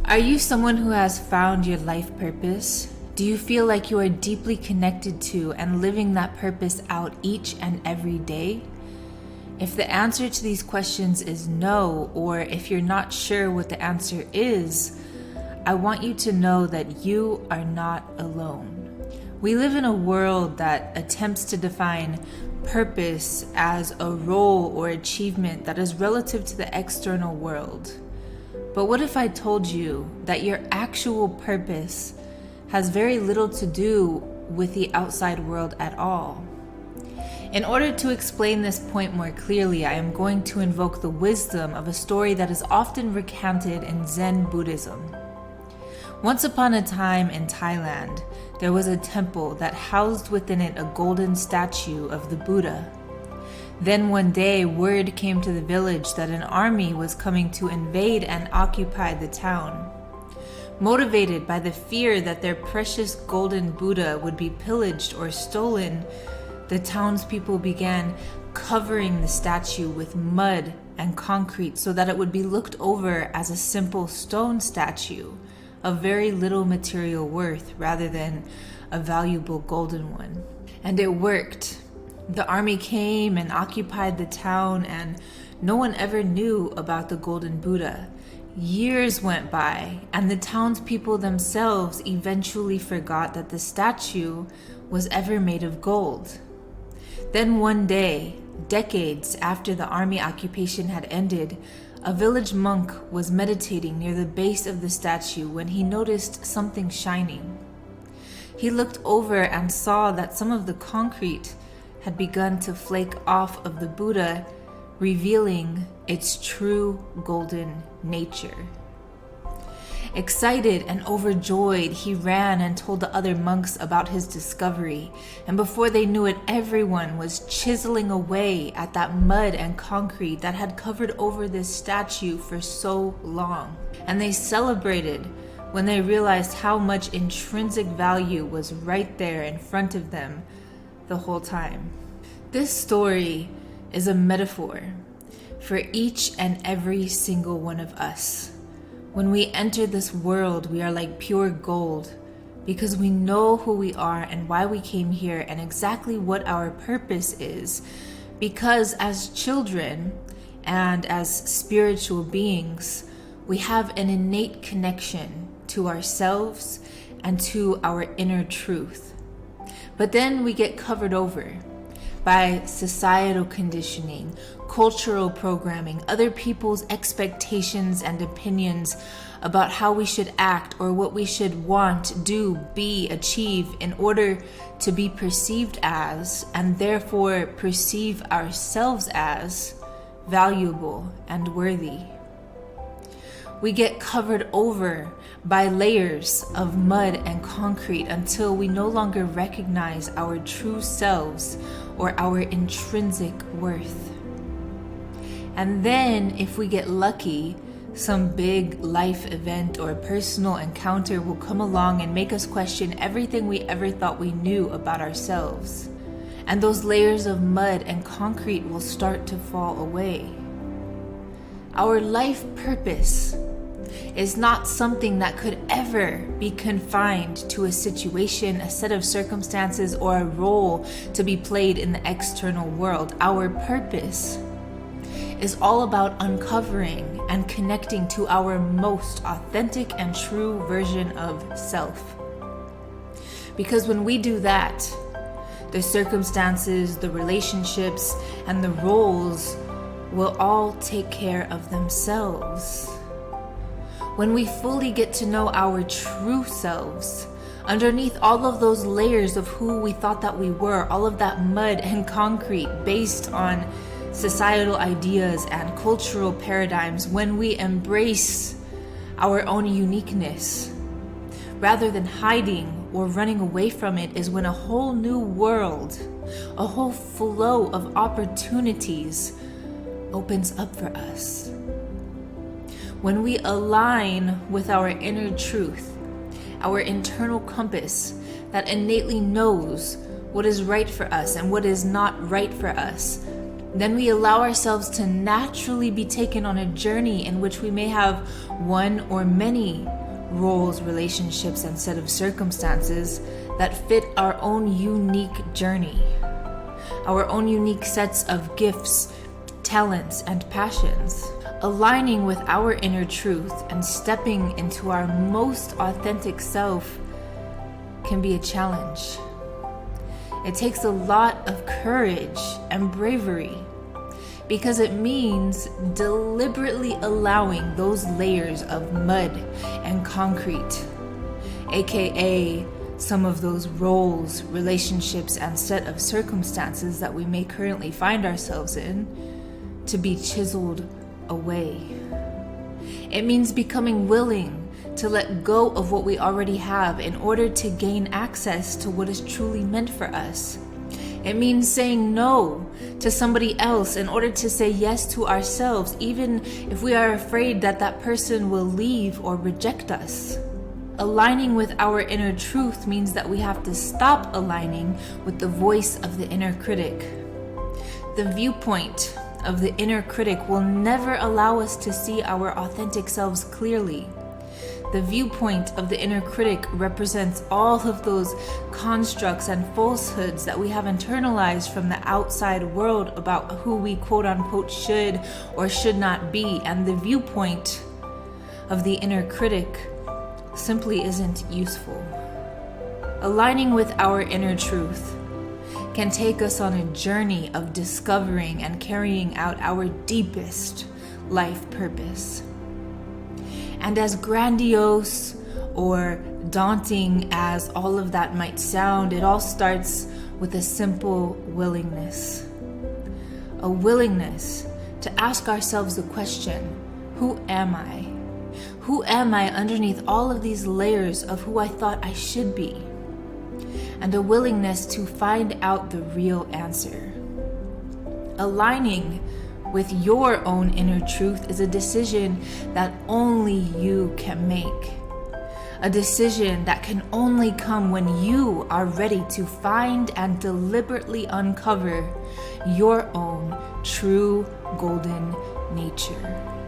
Are you someone who has found your life purpose? Do you feel like you are deeply connected to and living that purpose out each and every day? If the answer to these questions is no, or if you're not sure what the answer is, I want you to know that you are not alone. We live in a world that attempts to define purpose as a role or achievement that is relative to the external world. But what if I told you that your actual purpose has very little to do with the outside world at all? In order to explain this point more clearly, I am going to invoke the wisdom of a story that is often recounted in Zen Buddhism. Once upon a time in Thailand, there was a temple that housed within it a golden statue of the Buddha. Then one day, word came to the village that an army was coming to invade and occupy the town. Motivated by the fear that their precious golden Buddha would be pillaged or stolen, the townspeople began covering the statue with mud and concrete so that it would be looked over as a simple stone statue of very little material worth rather than a valuable golden one. And it worked. The army came and occupied the town, and no one ever knew about the golden Buddha. Years went by, and the townspeople themselves eventually forgot that the statue was ever made of gold. Then one day, decades after the army occupation had ended, a village monk was meditating near the base of the statue when he noticed something shining. He looked over and saw that some of the concrete had begun to flake off of the Buddha, revealing its true golden nature. Excited and overjoyed, he ran and told the other monks about his discovery, and before they knew it, everyone was chiseling away at that mud and concrete that had covered over this statue for so long. And they celebrated when they realized how much intrinsic value was right there in front of them the whole time. This story is a metaphor for each and every single one of us. When we enter this world, we are like pure gold because we know who we are and why we came here and exactly what our purpose is. Because as children and as spiritual beings, we have an innate connection to ourselves and to our inner truth. But then we get covered over by societal conditioning, cultural programming, other people's expectations and opinions about how we should act or what we should want, do, be, achieve in order to be perceived as, and therefore perceive ourselves as, valuable and worthy. We get covered over by layers of mud and concrete until we no longer recognize our true selves or our intrinsic worth. And then, if we get lucky, some big life event or personal encounter will come along and make us question everything we ever thought we knew about ourselves. And those layers of mud and concrete will start to fall away. Our life purpose is not something that could ever be confined to a situation, a set of circumstances, or a role to be played in the external world. Our purpose is all about uncovering and connecting to our most authentic and true version of self. Because when we do that, the circumstances, the relationships, and the roles will all take care of themselves. When we fully get to know our true selves, underneath all of those layers of who we thought that we were, all of that mud and concrete based on societal ideas and cultural paradigms, when we embrace our own uniqueness, rather than hiding or running away from it, is when a whole new world, a whole flow of opportunities opens up for us. When we align with our inner truth, our internal compass that innately knows what is right for us and what is not right for us, Then we allow ourselves to naturally be taken on a journey in which we may have one or many roles, relationships, and set of circumstances that fit our own unique journey, our own unique sets of gifts, talents, and passions. Aligning with our inner truth and stepping into our most authentic self can be a challenge. It takes a lot of courage and bravery because it means deliberately allowing those layers of mud and concrete, aka some of those roles, relationships, and set of circumstances that we may currently find ourselves in, to be chiseled away. It means becoming willing to let go of what we already have in order to gain access to what is truly meant for us. It means saying no to somebody else in order to say yes to ourselves, even if we are afraid that that person will leave or reject us. Aligning with our inner truth means that we have to stop aligning with the voice of the inner critic. The viewpoint of the inner critic will never allow us to see our authentic selves clearly. The viewpoint of the inner critic represents all of those constructs and falsehoods that we have internalized from the outside world about who we quote unquote should or should not be. And the viewpoint of the inner critic simply isn't useful. Aligning with our inner truth can take us on a journey of discovering and carrying out our deepest life purpose. And as grandiose or daunting as all of that might sound, it all starts with a simple willingness. A willingness to ask ourselves the question, who am I? Who am I underneath all of these layers of who I thought I should be? And a willingness to find out the real answer. Aligning with your own inner truth is a decision that only you can make. A decision that can only come when you are ready to find and deliberately uncover your own true golden nature.